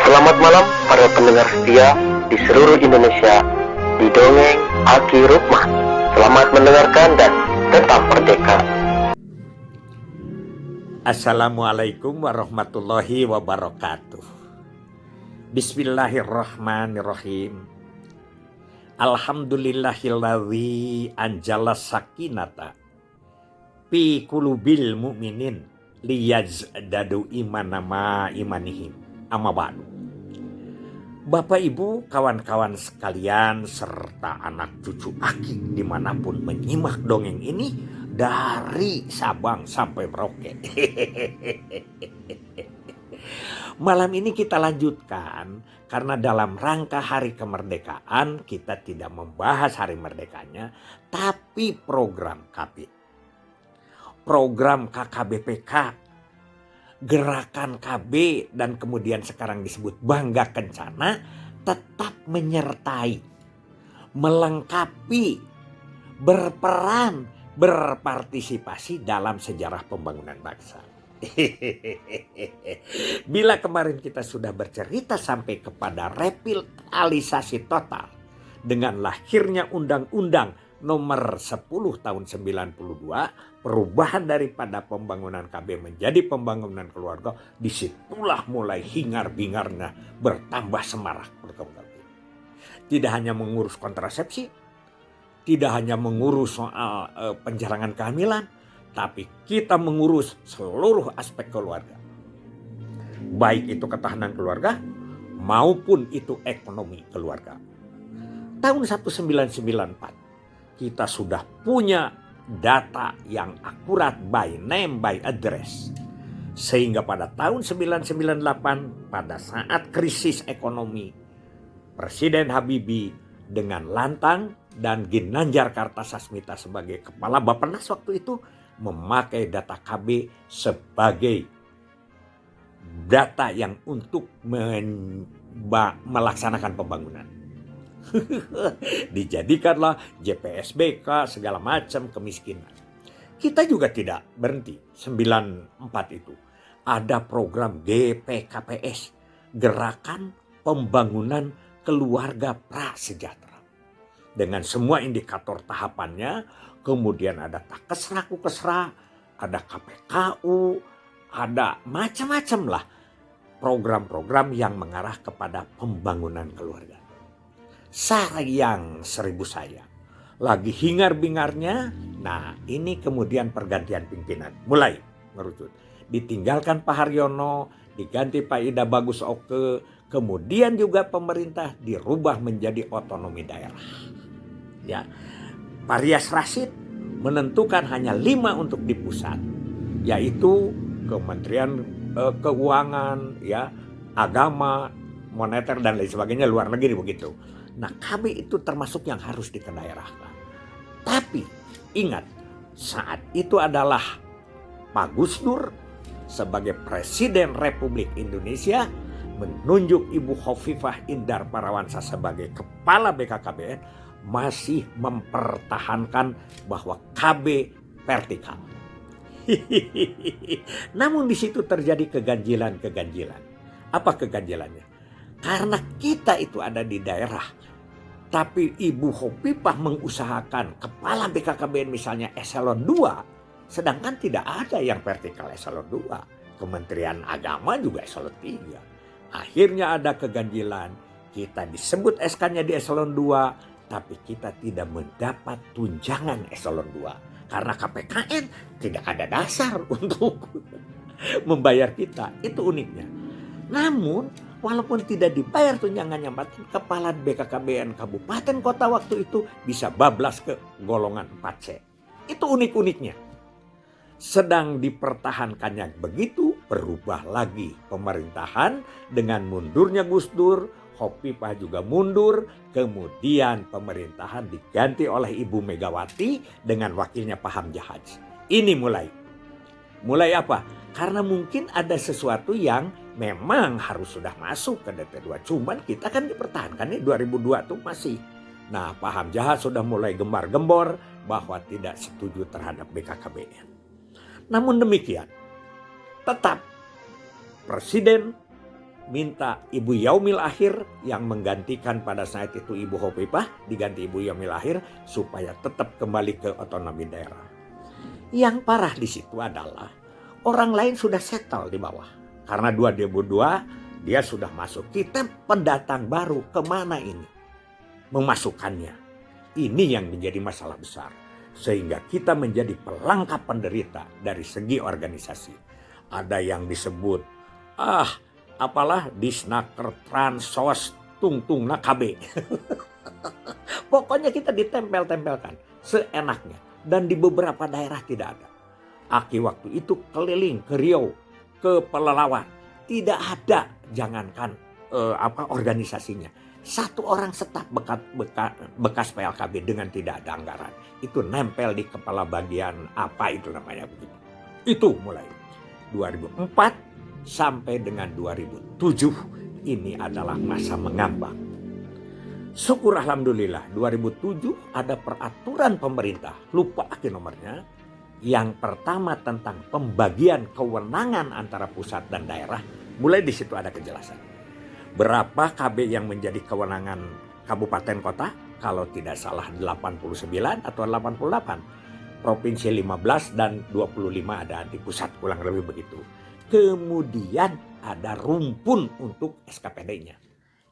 Selamat malam para pendengar setia di seluruh Indonesia di Dongeng Aki Rukman. Selamat mendengarkan dan tetap merdeka. Assalamualaikum warahmatullahi wabarakatuh. Bismillahirrahmanirrahim. Alhamdulillahilladzi anjala sakinata fi qulubil mu'minin liyazdadu imana ma imanihim. Amma ba'du. Bapak Ibu, kawan-kawan sekalian serta anak cucu Aki dimanapun menyimak dongeng ini dari Sabang sampai Merauke. Malam ini kita lanjutkan karena dalam rangka hari kemerdekaan kita tidak membahas hari merdekanya, tapi program KB, program KKBPK, gerakan KB dan kemudian sekarang disebut Bangga Kencana tetap menyertai, melengkapi, berperan, berpartisipasi dalam sejarah pembangunan bangsa. Bila kemarin kita sudah bercerita sampai kepada revitalisasi total dengan lahirnya Undang-Undang Nomor 10 tahun 92, perubahan daripada pembangunan KB menjadi pembangunan keluarga, disitulah mulai hingar-bingarnya bertambah semarak program KB. Tidak hanya mengurus kontrasepsi, tidak hanya mengurus soal penjarangan kehamilan, tapi kita mengurus seluruh aspek keluarga. Baik itu ketahanan keluarga maupun itu ekonomi keluarga. Tahun 1994 kita sudah punya data yang akurat by name, by address. Sehingga pada tahun 1998 pada saat krisis ekonomi, Presiden Habibie dengan lantang dan Ginanjar Kartasasmita sebagai kepala Bappenas waktu itu memakai data KB sebagai data yang untuk melaksanakan pembangunan. Dijadikanlah JPSBK segala macam kemiskinan. Kita juga tidak berhenti. 94 itu ada program GPKPS, Gerakan Pembangunan Keluarga Prasejahtera, dengan semua indikator tahapannya. Kemudian ada Takesra Kukesra, ada KPKU, ada macam-macam lah program-program yang mengarah kepada pembangunan keluarga. Sayang seribu sayang, lagi hingar-bingarnya. Nah, ini kemudian pergantian pimpinan mulai merucut. Ditinggalkan Pak Haryono, diganti Pak Ida Bagus Oke, kemudian juga pemerintah dirubah menjadi otonomi daerah. Ya, Pak Rias Rasyid menentukan hanya 5 untuk di pusat, yaitu Kementerian Keuangan, ya, Agama, Moneter dan lain sebagainya, luar negeri begitu. Nah, KB itu termasuk yang harus dikedaerahkan. Tapi ingat, saat itu adalah Pak Gus Dur sebagai Presiden Republik Indonesia menunjuk Ibu Khofifah Indar Parawansa sebagai Kepala BKKBN, masih mempertahankan bahwa KB vertikal. Namun di situ terjadi keganjilan. Apa keganjilannya? Karena kita itu ada di daerah, tapi Ibu Khofifah mengusahakan kepala BKKBN misalnya eselon 2, sedangkan tidak ada yang vertikal eselon 2. Kementerian Agama juga eselon 3. Akhirnya ada keganjilan. Kita disebut SK-nya di eselon 2, tapi kita tidak mendapat tunjangan eselon 2. Karena KPKN tidak ada dasar untuk membayar kita. Itu uniknya. Namun walaupun tidak dibayar tunjangan jabatan, kepala BKKBN kabupaten kota waktu itu bisa bablas ke golongan 4C. Itu unik-uniknya. Sedang dipertahankannya begitu, berubah lagi pemerintahan dengan mundurnya Gus Dur, Khofifah juga mundur, kemudian pemerintahan diganti oleh Ibu Megawati dengan wakilnya Pak Hamzah Haji. Ini mulai apa? Karena mungkin ada sesuatu yang memang harus sudah masuk ke DP2. Cuman kita kan dipertahankan nih 2002 tuh masih. Nah, Pak Hamzah sudah mulai gembar-gembor bahwa tidak setuju terhadap BKKBN. Namun demikian, tetap Presiden minta Ibu Yaumil Akhir yang menggantikan pada saat itu Ibu Hovipah, diganti Ibu Yaumil Akhir supaya tetap kembali ke otonomi daerah. Yang parah di situ adalah orang lain sudah settle di bawah. Karena 2002 dia sudah masuk. Kita pendatang baru, kemana ini memasukkannya? Ini yang menjadi masalah besar. Sehingga kita menjadi pelengkap penderita dari segi organisasi. Ada yang disebut apalah Disnaker Transos Tungtungna KB. Pokoknya kita ditempel-tempelkan seenaknya. Dan di beberapa daerah tidak ada. Aki waktu itu keliling ke Riau, ke Pelalawan. Tidak ada, jangankan organisasinya. Satu orang staf bekas PLKB dengan tidak ada anggaran. Itu nempel di kepala bagian apa itu namanya begitu. Itu mulai 2004 sampai dengan 2007 ini adalah masa mengambang. Syukur alhamdulillah 2007 ada peraturan pemerintah, lupa aki nomornya. Yang pertama tentang pembagian kewenangan antara pusat dan daerah, mulai di situ ada kejelasan. Berapa KB yang menjadi kewenangan kabupaten kota? Kalau tidak salah 89 atau 88. Provinsi 15 dan 25 ada di pusat, kurang lebih begitu. Kemudian ada rumpun untuk SKPD-nya.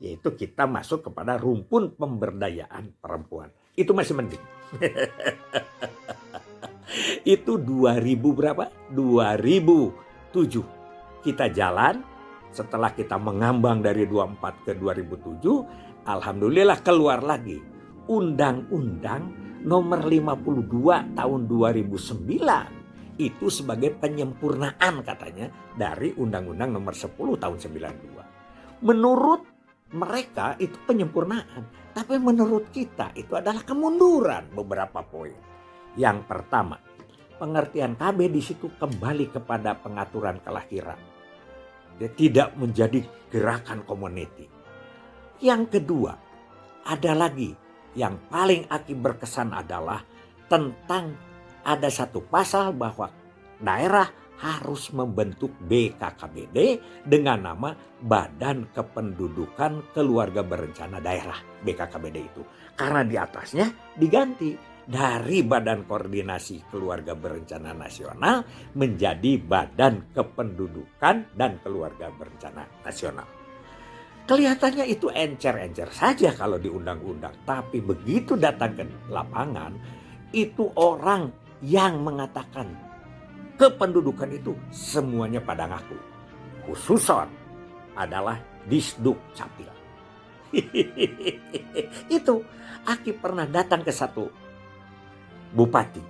Yaitu kita masuk kepada rumpun pemberdayaan perempuan. Itu masih mending. Itu 2000 berapa? 2007. Kita jalan, setelah kita mengambang dari 24 ke 2007, alhamdulillah keluar lagi Undang-Undang nomor 52 tahun 2009. Itu sebagai penyempurnaan katanya dari Undang-Undang nomor 10 tahun 92. Menurut mereka itu penyempurnaan, tapi menurut kita itu adalah kemunduran beberapa poin. Yang pertama, pengertian KB di situ kembali kepada pengaturan kelahiran. Dia tidak menjadi gerakan community. Yang kedua, ada lagi yang paling aki berkesan adalah tentang ada satu pasal bahwa daerah harus membentuk BKKBD dengan nama Badan Kependudukan Keluarga Berencana Daerah, BKKBD itu. Karena di atasnya diganti dari Badan Koordinasi Keluarga Berencana Nasional menjadi Badan Kependudukan dan Keluarga Berencana Nasional. Kelihatannya itu encer-encer saja kalau di undang-undang. Tapi begitu datang ke lapangan, itu orang yang mengatakan kependudukan itu semuanya pada ngaku. Khususon adalah Disduk Capil. Itu aki pernah datang ke satu bupati.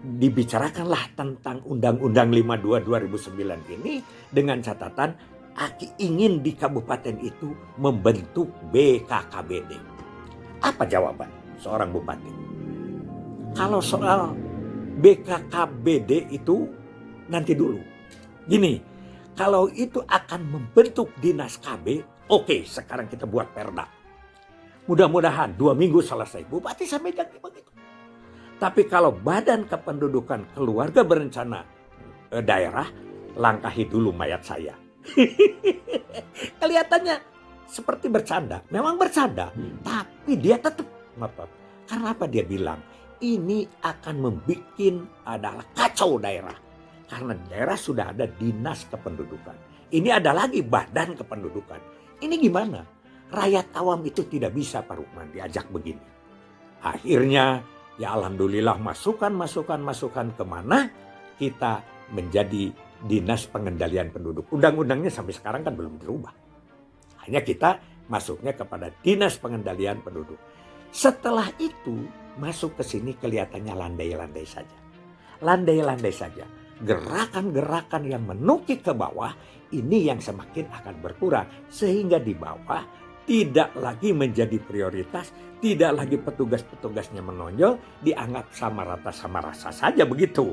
Dibicarakanlah tentang Undang-Undang 52 2009 ini dengan catatan aki ingin di kabupaten itu membentuk BKKBD. Apa jawaban seorang bupati? Kalau soal BKKBD itu nanti dulu. Gini, kalau itu akan membentuk dinas KB, oke, sekarang kita buat perda. Mudah-mudahan 2 minggu selesai. Bupati sampai jadi begitu. Tapi kalau Badan Kependudukan Keluarga Berencana Daerah, langkahi dulu mayat saya. Kelihatannya seperti bercanda. Memang bercanda, tapi dia tetap ngotot. Karena apa dia bilang? Ini akan membuat adalah kacau daerah. Karena daerah sudah ada dinas kependudukan. Ini ada lagi badan kependudukan. Ini gimana? Rakyat awam itu tidak bisa Pak Rukman diajak begini. Akhirnya ya alhamdulillah masukan kemana kita menjadi dinas pengendalian penduduk. Undang-undangnya sampai sekarang kan belum dirubah. Hanya kita masuknya kepada dinas pengendalian penduduk. Setelah itu masuk ke sini kelihatannya landai-landai saja. Landai-landai saja. Gerakan-gerakan yang menukik ke bawah ini yang semakin akan berkurang. Sehingga di bawah tidak lagi menjadi prioritas. Tidak lagi petugas-petugasnya menonjol. Dianggap sama rasa saja begitu.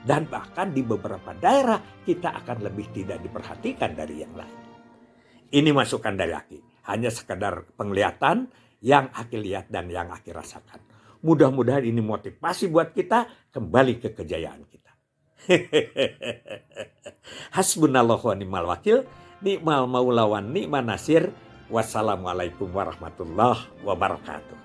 Dan bahkan di beberapa daerah kita akan lebih tidak diperhatikan dari yang lain. Ini masukan dari Aki. Hanya sekedar penglihatan yang Aki lihat dan yang Aki rasakan. Mudah-mudahan ini motivasi buat kita kembali ke kejayaan kita. Hasbunallahu wa ni'mal wakil. Ni'mal maula wa ni'man nasir. Wassalamualaikum warahmatullahi wabarakatuh.